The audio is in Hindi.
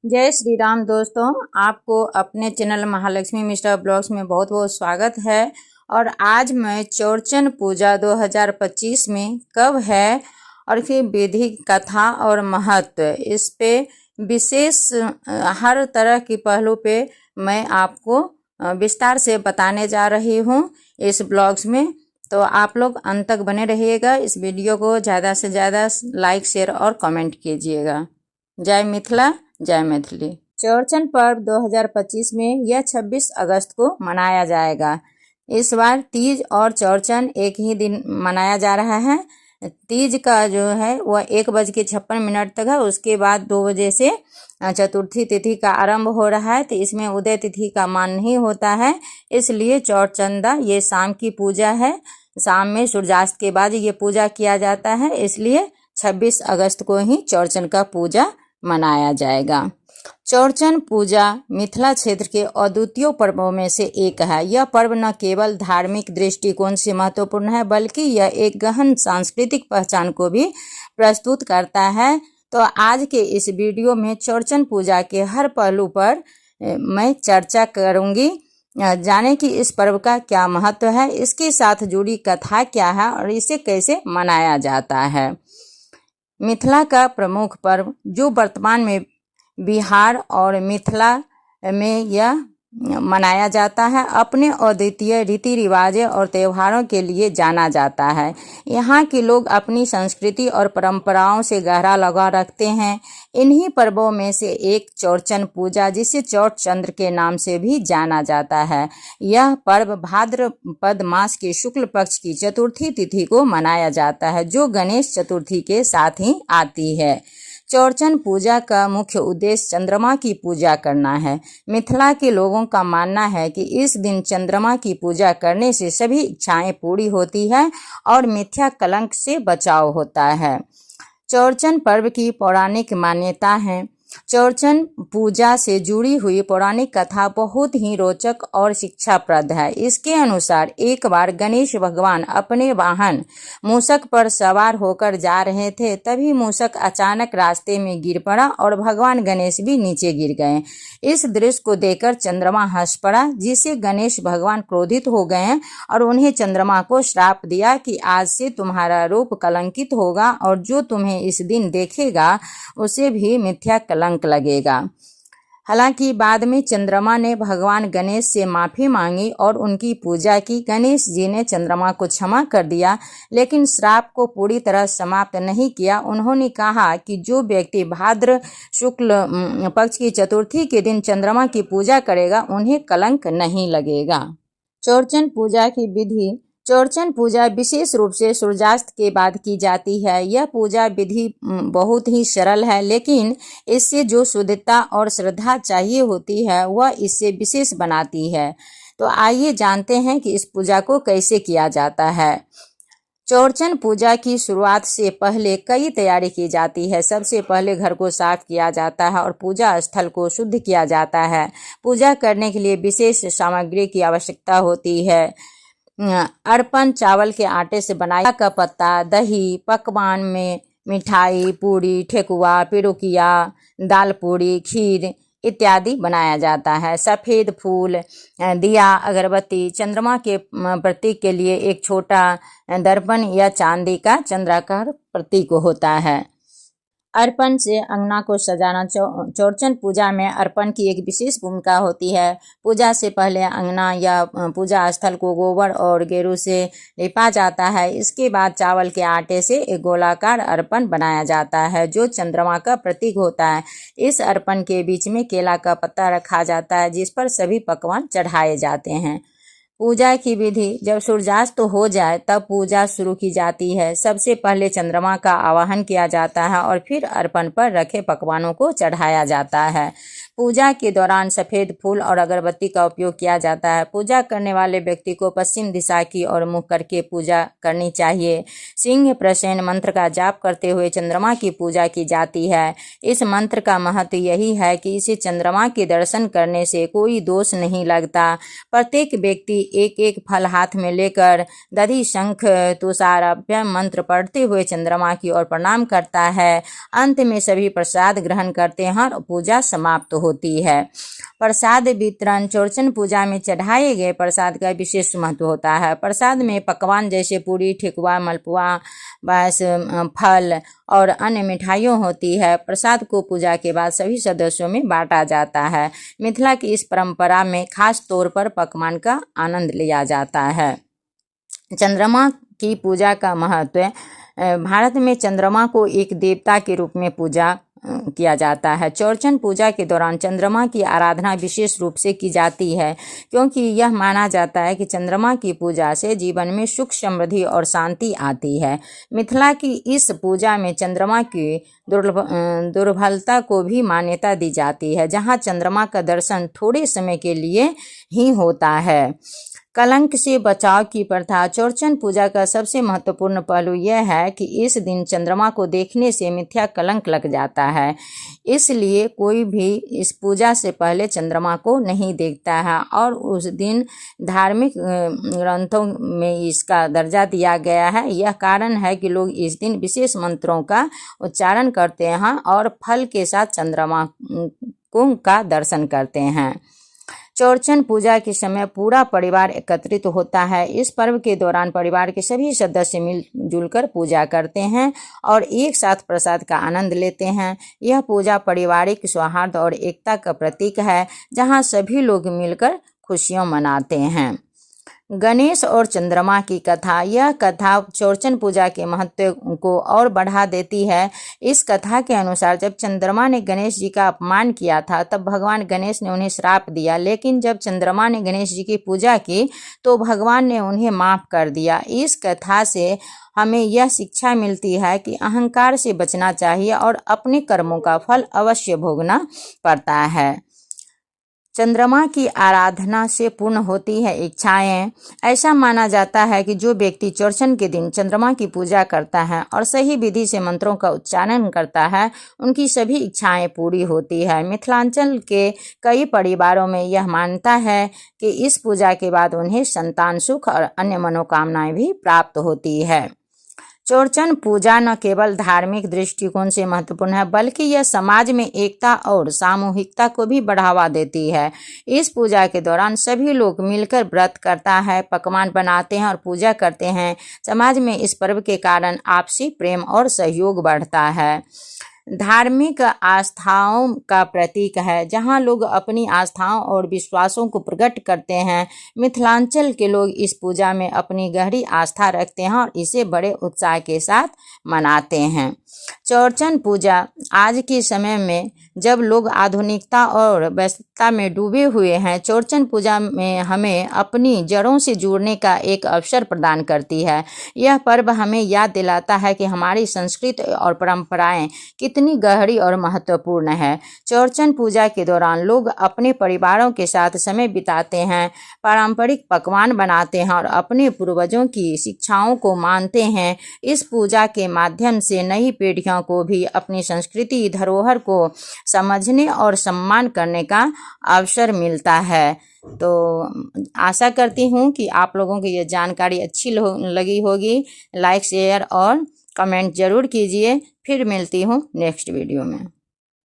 जय श्री राम दोस्तों, आपको अपने चैनल महालक्ष्मी मिश्रा ब्लॉग्स में बहुत बहुत स्वागत है। और आज मैं चौरचन पूजा 2025 में कब है और फिर विधि, कथा और महत्व, इस पे विशेष हर तरह की पहलू पे मैं आपको विस्तार से बताने जा रही हूँ इस ब्लॉग्स में। तो आप लोग अंत तक बने रहिएगा। इस वीडियो को ज़्यादा से ज़्यादा लाइक, शेयर और कमेंट कीजिएगा। जय मिथिला, जय मैथिली। चौरचन पर्व 2025 में यह 26 अगस्त को मनाया जाएगा। इस बार तीज और चौरचन एक ही दिन मनाया जा रहा है। तीज का जो है वह 1:56 तक है। उसके बाद 2 बजे से चतुर्थी तिथि का आरंभ हो रहा है। तो इसमें उदय तिथि का मान नहीं होता है, इसलिए चौरचंदा ये शाम की पूजा है। शाम में सूर्यास्त के बाद ये पूजा किया जाता है, इसलिए 26 अगस्त को ही चौरचन का पूजा मनाया जाएगा। चौरचन पूजा मिथिला क्षेत्र के अद्वितीय पर्वों में से एक है। यह पर्व न केवल धार्मिक दृष्टिकोण से महत्वपूर्ण है, बल्कि यह एक गहन सांस्कृतिक पहचान को भी प्रस्तुत करता है। तो आज के इस वीडियो में चौरचन पूजा के हर पहलू पर मैं चर्चा करूंगी। जाने कि इस पर्व का क्या महत्व है, इसके साथ जुड़ी कथा क्या है और इसे कैसे मनाया जाता है। मिथिला का प्रमुख पर्व जो वर्तमान में बिहार और मिथिला में यह मनाया जाता है, अपने अद्वितीय रीति रिवाजों और त्योहारों के लिए जाना जाता है। यहाँ के लोग अपनी संस्कृति और परंपराओं से गहरा लगाव रखते हैं। इन्हीं पर्वों में से एक चौरचन पूजा, जिसे चौरचंद्र के नाम से भी जाना जाता है। यह पर्व भाद्रपद मास के शुक्ल पक्ष की चतुर्थी तिथि को मनाया जाता है, जो गणेश चतुर्थी के साथ ही आती है। चौरचन पूजा का मुख्य उद्देश्य चंद्रमा की पूजा करना है। मिथिला के लोगों का मानना है कि इस दिन चंद्रमा की पूजा करने से सभी इच्छाएं पूरी होती है और मिथ्या कलंक से बचाव होता है। चौरचन पर्व की पौराणिक मान्यता है। चौरचन पूजा से जुड़ी हुई पौराणिक कथा बहुत ही रोचक और शिक्षाप्रद है। इसके अनुसार एक बार गणेश भगवान अपने वाहन मूषक पर सवार होकर जा रहे थे। तभी मूषक अचानक रास्ते में गिर पड़ा और भगवान गणेश भी नीचे गिर गए। इस दृश्य को देखकर चंद्रमा हंस पड़ा, जिससे गणेश भगवान क्रोधित हो गए और उन्हें चंद्रमा को श्राप दिया कि आज से तुम्हारा रूप कलंकित होगा और जो तुम्हें इस दिन देखेगा उसे भी मिथ्या कलंक लगेगा। हालांकि बाद में चंद्रमा ने भगवान गणेश से माफी मांगी और उनकी पूजा की। गणेश जी ने चंद्रमा को क्षमा कर दिया, लेकिन श्राप को पूरी तरह समाप्त नहीं किया। उन्होंने कहा कि जो व्यक्ति भाद्र शुक्ल पक्ष की चतुर्थी के दिन चंद्रमा की पूजा करेगा, उन्हें कलंक नहीं लगेगा। चौरचन पूजा की विधि। चौरचन पूजा विशेष रूप से सूर्यास्त के बाद की जाती है। यह पूजा विधि बहुत ही सरल है, लेकिन इससे जो शुद्धता और श्रद्धा चाहिए होती है वह इससे विशेष बनाती है। तो आइए जानते हैं कि इस पूजा को कैसे किया जाता है। चौरचन पूजा की शुरुआत से पहले कई तैयारी की जाती है। सबसे पहले घर को साफ किया जाता है और पूजा स्थल को शुद्ध किया जाता है। पूजा करने के लिए विशेष सामग्री की आवश्यकता होती है। अर्पण चावल के आटे से बनाया का पत्ता, दही, पकवान में मिठाई, पूरी, ठेकुआ, पिरुकिया, दाल पूरी, खीर इत्यादि बनाया जाता है। सफ़ेद फूल, दिया, अगरबत्ती, चंद्रमा के प्रतीक के लिए एक छोटा दर्पण या चांदी का चंद्राकार प्रतीक होता है। अर्पण से अंगना को सजाना। चौरचन पूजा में अर्पण की एक विशेष भूमिका होती है। पूजा से पहले अंगना या पूजा स्थल को गोबर और गेरू से लिपा जाता है। इसके बाद चावल के आटे से एक गोलाकार अर्पण बनाया जाता है, जो चंद्रमा का प्रतीक होता है। इस अर्पण के बीच में केला का पत्ता रखा जाता है, जिस पर सभी पकवान चढ़ाए जाते हैं। पूजा की विधि। जब सूर्यास्त हो जाए तब पूजा शुरू की जाती है। सबसे पहले चंद्रमा का आवाहन किया जाता है और फिर अर्पण पर रखे पकवानों को चढ़ाया जाता है। पूजा के दौरान सफ़ेद फूल और अगरबत्ती का उपयोग किया जाता है। पूजा करने वाले व्यक्ति को पश्चिम दिशा की ओर मुख करके पूजा करनी चाहिए। सिंह प्रसेन मंत्र का जाप करते हुए चंद्रमा की पूजा की जाती है। इस मंत्र का महत्व यही है कि इसे चंद्रमा के दर्शन करने से कोई दोष नहीं लगता। प्रत्येक व्यक्ति एक एक फल हाथ में लेकर दधि शंख तुषाराभ्य मंत्र पढ़ते हुए चंद्रमा की ओर प्रणाम करता है। अंत में सभी प्रसाद ग्रहण करते हैं और पूजा समाप्त होती है। प्रसाद वितरण चौरचन पूजा में चढ़ाए गए प्रसाद का विशेष महत्व होता है। प्रसाद में पकवान जैसे पूरी, ठेकुआ, मलपुआ, बास, फल और अन्य मिठाइयों होती है। प्रसाद को पूजा के बाद सभी सदस्यों में बांटा जाता है। मिथिला की इस परंपरा में खास तौर पर पकवान का आनंद लिया जाता है। चंद्रमा की पूजा का महत्व। भारत में चंद्रमा को एक देवता के रूप में पूजा किया जाता है। चौरचन पूजा के दौरान चंद्रमा की आराधना विशेष रूप से की जाती है, क्योंकि यह माना जाता है कि चंद्रमा की पूजा से जीवन में सुख, समृद्धि और शांति आती है। मिथिला की इस पूजा में चंद्रमा की दुर्बलता को भी मान्यता दी जाती है, जहां चंद्रमा का दर्शन थोड़े समय के लिए ही होता है। कलंक से बचाव की प्रथा। चौरचन पूजा का सबसे महत्वपूर्ण पहलू यह है कि इस दिन चंद्रमा को देखने से मिथ्या कलंक लग जाता है, इसलिए कोई भी इस पूजा से पहले चंद्रमा को नहीं देखता है और उस दिन धार्मिक ग्रंथों में इसका दर्जा दिया गया है। यह कारण है कि लोग इस दिन विशेष मंत्रों का उच्चारण करते हैं और फल के साथ चंद्रमा का दर्शन करते हैं। चौरचन पूजा के समय पूरा परिवार एकत्रित होता है। इस पर्व के दौरान परिवार के सभी सदस्य मिलजुल कर पूजा करते हैं और एक साथ प्रसाद का आनंद लेते हैं। यह पूजा पारिवारिक सौहार्द और एकता का प्रतीक है, जहां सभी लोग मिलकर खुशियां मनाते हैं। गणेश और चंद्रमा की कथा। यह कथा चौरचन पूजा के महत्व को और बढ़ा देती है। इस कथा के अनुसार जब चंद्रमा ने गणेश जी का अपमान किया था, तब भगवान गणेश ने उन्हें श्राप दिया, लेकिन जब चंद्रमा ने गणेश जी की पूजा की तो भगवान ने उन्हें माफ कर दिया। इस कथा से हमें यह शिक्षा मिलती है कि अहंकार से बचना चाहिए और अपने कर्मों का फल अवश्य भोगना पड़ता है। चंद्रमा की आराधना से पूर्ण होती है इच्छाएं। ऐसा माना जाता है कि जो व्यक्ति चौरचन के दिन चंद्रमा की पूजा करता है और सही विधि से मंत्रों का उच्चारण करता है, उनकी सभी इच्छाएं पूरी होती है। मिथिलांचल के कई परिवारों में यह मान्यता है कि इस पूजा के बाद उन्हें संतान सुख और अन्य मनोकामनाएं भी प्राप्त होती है। चौरचन पूजा न केवल धार्मिक दृष्टिकोण से महत्वपूर्ण है, बल्कि यह समाज में एकता और सामूहिकता को भी बढ़ावा देती है। इस पूजा के दौरान सभी लोग मिलकर व्रत करता है, पकवान बनाते हैं और पूजा करते हैं। समाज में इस पर्व के कारण आपसी प्रेम और सहयोग बढ़ता है। धार्मिक आस्थाओं का प्रतीक है, जहां लोग अपनी आस्थाओं और विश्वासों को प्रकट करते हैं। मिथिलांचल के लोग इस पूजा में अपनी गहरी आस्था रखते हैं और इसे बड़े उत्साह के साथ मनाते हैं। चौरचन पूजा आज के समय में जब लोग आधुनिकता और व्यस्तता में डूबे हुए हैं, चौरचन पूजा में हमें अपनी जड़ों से जुड़ने का एक अवसर प्रदान करती है। यह पर्व हमें याद दिलाता है कि हमारी संस्कृति और परंपराएं कितनी गहरी और महत्वपूर्ण है। चौरचन पूजा के दौरान लोग अपने परिवारों के साथ समय बिताते हैं, पारंपरिक पकवान बनाते हैं और अपने पूर्वजों की शिक्षाओं को मानते हैं। इस पूजा के माध्यम से नई पीढ़ियों को भी अपनी संस्कृति धरोहर को समझने और सम्मान करने का अवसर मिलता है। तो आशा करती हूँ कि आप लोगों को ये जानकारी अच्छी लगी होगी। लाइक, शेयर और कमेंट जरूर कीजिए। फिर मिलती हूँ नेक्स्ट वीडियो में।